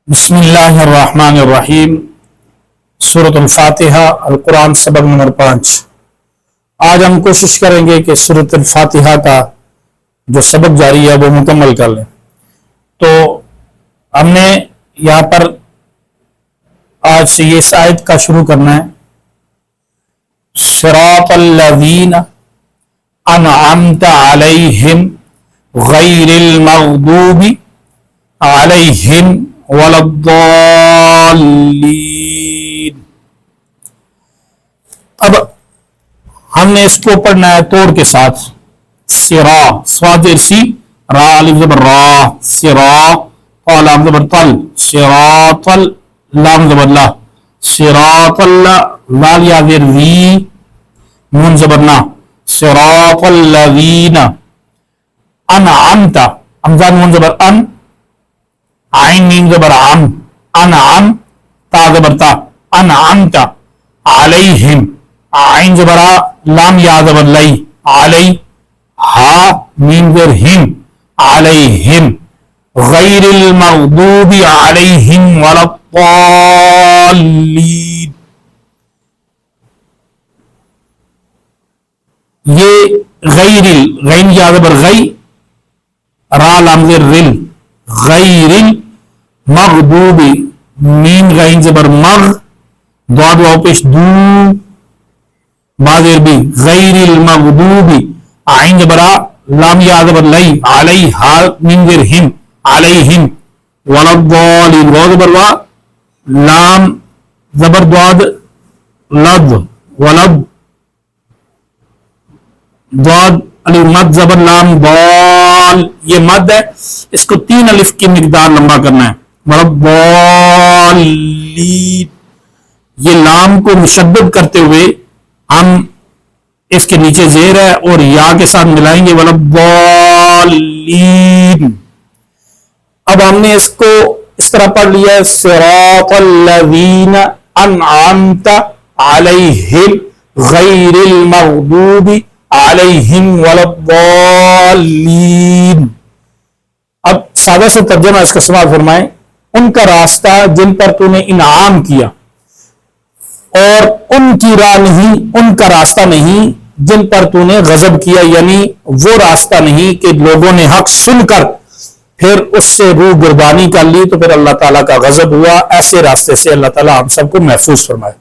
بسم اللہ الرحمن الرحیم، سورۃ الفاتحہ، القرآن سبق نمبر 5۔ آج ہم کوشش کریں گے کہ سورۃ الفاتحہ کا جو سبق جاری ہے وہ مکمل کر لیں۔ تو ہم نے یہاں پر آج سے یہ اس آیت کا شروع کرنا ہے، صراط الذین انعمت علیہم غیر المغضوب علیہم ولا الضالین۔ اب ہم نے اس کو پڑھنا ہے توڑ کے ساتھ، سرا صاد سی را الف زبر را، سرا لام زبر طل، صراط لام زبر لا، صراط لال یا زیر وی نون زبر نا، صراط الذین انعمت امزا نون زبر ان، عین میم زبر عم، انعم تا زبر تا، انعمت علیہم، عین زبر آ لام یا زبر لئی، علی ہا میم زبر ہم، علیہم غیر المغضوب علیہم ولا الضالین۔ یہ غیر غین یا زبر غی، را لام زبر رل، غیر المغضوب میم غین زبر مغ، ضاد واو پیش دو بازر بھی، غیر المغضوب عین زبر آ لام یا زبر لئی، علی ہا میم زبر ہم، علیہم ولا الضالین، واو زبر وا لام زبر ضاد لد، ولد ضاد الف مد زبر لام ضال، یہ مد ہے، اس کو 3 الف کی مقدار لمبا کرنا ہے، ولا الضالین، یہ لام کو مشدد کرتے ہوئے ہم اس کے نیچے زیر ہے اور یا کے ساتھ ملائیں گے، ولا الضالین۔ اب ہم نے اس کو اس طرح پڑھ لیا ہے، صراط الذین انعمت علیہم غیر المغضوب علیہم ولا الضالین۔ اب سادہ سے ترجمہ اس کا سماعت فرمائیں، ان کا راستہ جن پر تو نے انعام کیا، اور ان کی راہ نہیں، ان کا راستہ نہیں جن پر تو نے غضب کیا، یعنی وہ راستہ نہیں کہ لوگوں نے حق سن کر پھر اس سے روح گردانی کر لی تو پھر اللہ تعالیٰ کا غضب ہوا۔ ایسے راستے سے اللہ تعالیٰ ہم سب کو محفوظ فرمائے۔